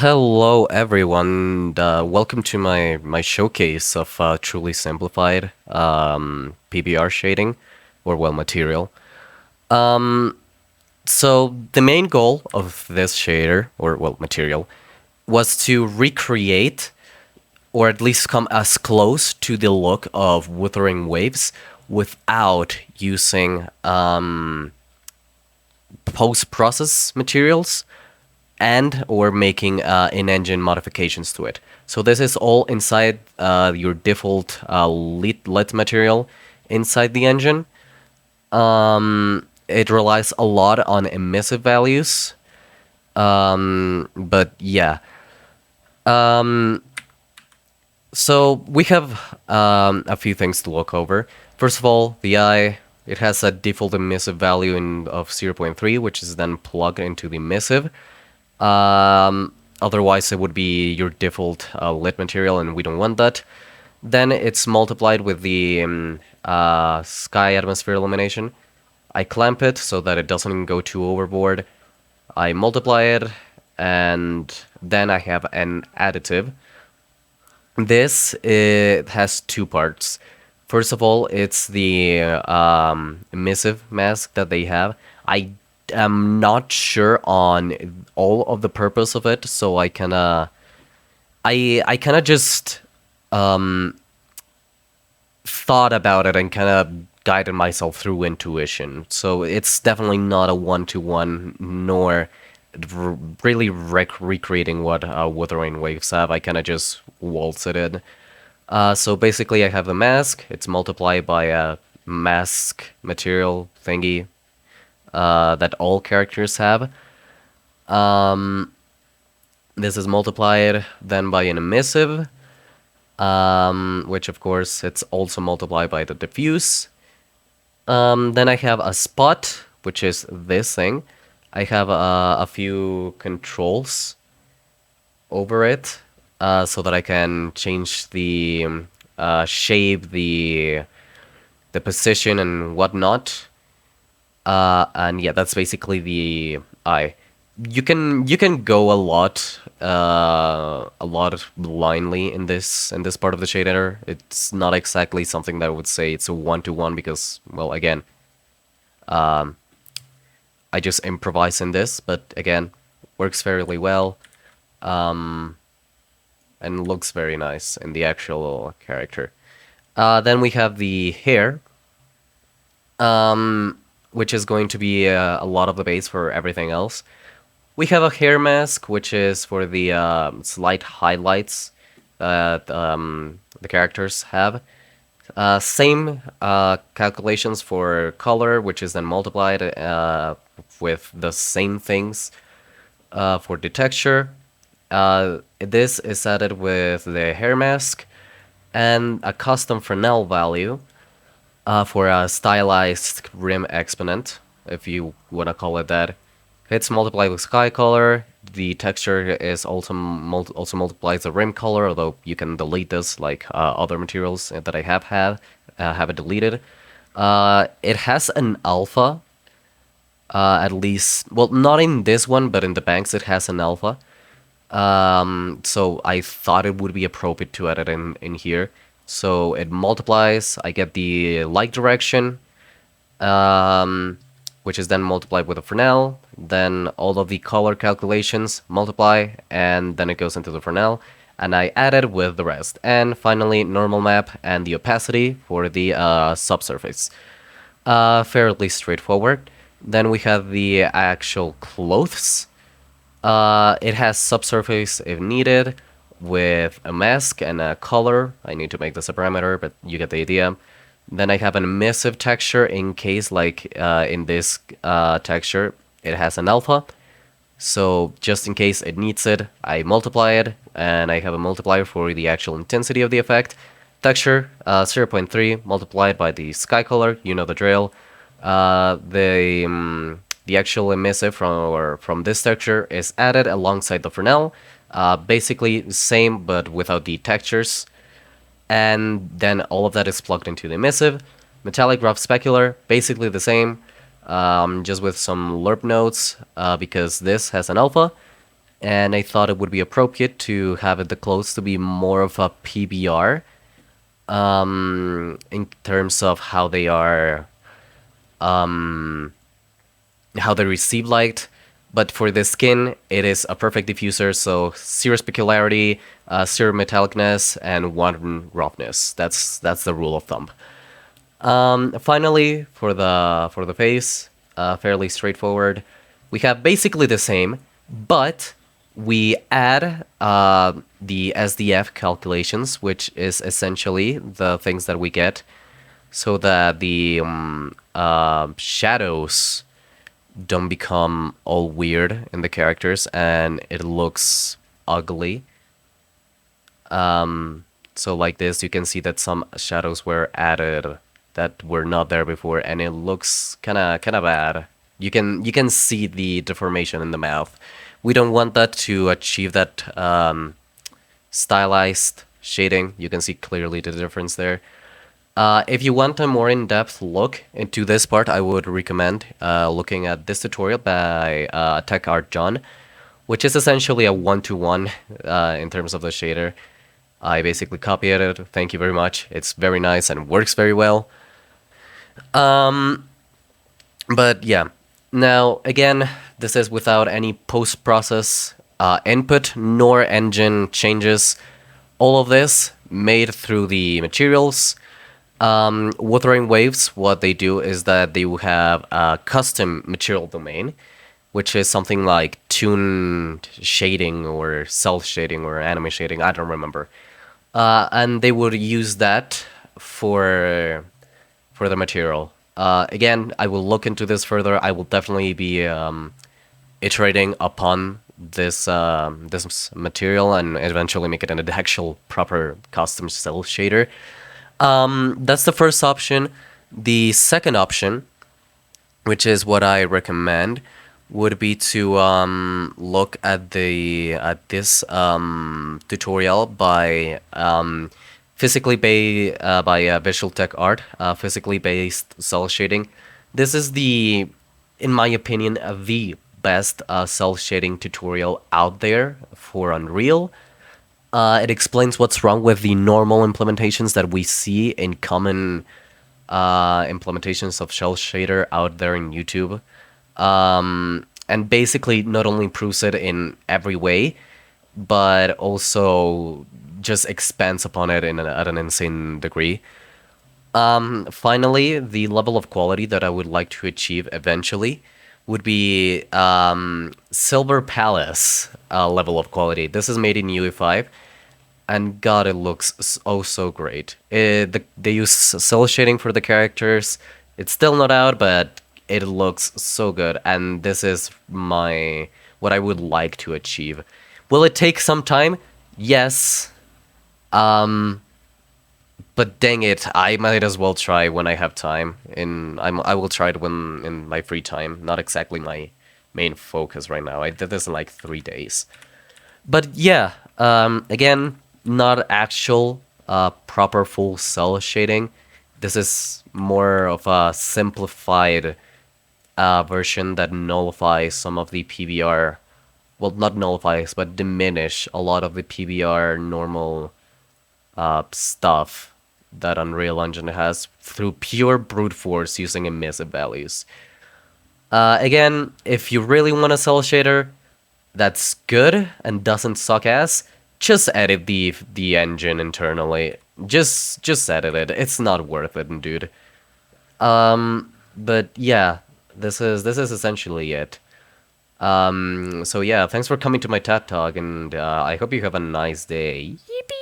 Hello, everyone. Welcome to my showcase of truly simplified PBR shading, or well, material. So the main goal of this shader, or well, material, was to recreate, or at least come as close to the look of Wuthering Waves without using post-process materials and or making in-engine modifications to it. So this is all inside your default lit material inside the engine. It relies a lot on emissive values, but yeah. So we have a few things to look over. First of all, the eye. It has a default emissive value of 0.3, which is then plugged into the emissive. Otherwise, it would be your default lit material, and we don't want that. Then it's multiplied with the sky atmosphere illumination. I clamp it so that it doesn't go too overboard. I multiply it, and then I have an additive. This it has two parts. First of all, it's the emissive mask that they have. I am not sure on all of the purpose of it, so I kind of just thought about it and kind of guided myself through intuition. So it's definitely not a one-to-one, nor really recreating what Wuthering Waves have. I kind of just waltz it in. So basically, I have the mask. It's multiplied by a mask material thingy that all characters have. This is multiplied then by an emissive, which of course it's also multiplied by the diffuse. Then I have a spot, which is this thing. I have a few controls over it, so that I can change the shape, the position, and whatnot. And yeah, that's basically the eye. You can go a lot blindly in this part of the shader. It's not exactly something that I would say it's a one-to-one because, well, again, I just improvise in this, but again, works fairly well, and looks very nice in the actual character. Then we have the hair, which is going to be a lot of the base for everything else. We have a hair mask, which is for the slight highlights that the characters have. Same calculations for color, which is then multiplied with the same things for the texture. This is added with the hair mask and a custom Fresnel value for a stylized rim exponent, if you want to call it that. It's multiplied with sky color. The texture is also multiplies the rim color, although you can delete this like other materials that I have it deleted. It has an alpha, at least, well, not in this one, but in the banks it has an alpha. So I thought it would be appropriate to add it in here. So it multiplies. I get the light direction, which is then multiplied with a Fresnel. Then all of the color calculations multiply, and then it goes into the Fresnel, and I added with the rest. And finally, normal map and the opacity for the subsurface. Fairly straightforward. Then we have the actual clothes. It has subsurface if needed, with a mask and a color. I need to make this a parameter, but you get the idea. Then I have an emissive texture in case, like in this texture, it has an alpha. So just in case it needs it, I multiply it, and I have a multiplier for the actual intensity of the effect. Texture, 0.3 multiplied by the sky color, you know the drill. The actual emissive from this texture is added alongside the Fresnel. Basically the same, but without the textures. And then all of that is plugged into the emissive. Metallic rough specular, basically the same, just with some lerp nodes, because this has an alpha. and I thought it would be appropriate to have the clothes to be more of a PBR, in terms of how they receive light. But for the skin, it is a perfect diffuser, so zero specularity, zero metallicness, and one roughness. That's the rule of thumb. Finally, for the face, fairly straightforward. We have basically the same, but we add the SDF calculations, which is essentially the things that we get, so that the shadows don't become all weird in the characters and it looks ugly. So like this, you can see that some shadows were added that were not there before, and it looks kind of bad. You can see the deformation in the mouth. We don't want that to achieve that stylized shading. You can see clearly the difference there. If you want a more in-depth look into this part, I would recommend looking at this tutorial by Tech Art John, which is essentially a one-to-one in terms of the shader. I basically copied it. Thank you very much. It's very nice and works very well. But yeah, now again, this is without any post-process input nor engine changes. All of this made through the materials. Wuthering Waves, what they do is that they will have a custom material domain, which is something like tune shading or self shading or anime shading, I don't remember. And they would use that for the material. Again, I will look into this further. I will definitely be iterating upon this material and eventually make it an actual proper custom cell shader. That's the first option. The second option, which is what I recommend, would be to look at this tutorial by Visual Tech Art, physically based cell shading. This is in my opinion, the best cell shading tutorial out there for Unreal. It explains what's wrong with the normal implementations that we see in common implementations of Shell Shader out there in YouTube. And basically not only improves it in every way, but also just expands upon it at an insane degree. Finally, the level of quality that I would like to achieve eventually would be Silver Palace level of quality. This is made in UE5, and God, it looks so great. They use cell shading for the characters. It's still not out, but it looks so good, and this is what I would like to achieve. Will it take some time? Yes. But dang it, I might as well try when I have time. I will try it when in my free time. Not exactly my main focus right now. I did this in like 3 days. But yeah, again, not actual proper full cell shading. This is more of a simplified version that nullifies some of the PBR. Well, not nullifies, but diminish a lot of the PBR normal stuff that Unreal Engine has through pure brute force using emissive values. Again, if you really want a cell shader that's good and doesn't suck ass, just edit the engine internally. Just edit it. It's not worth it, dude. But yeah, this is essentially it. So yeah, thanks for coming to my TED Talk, and I hope you have a nice day. Yippee!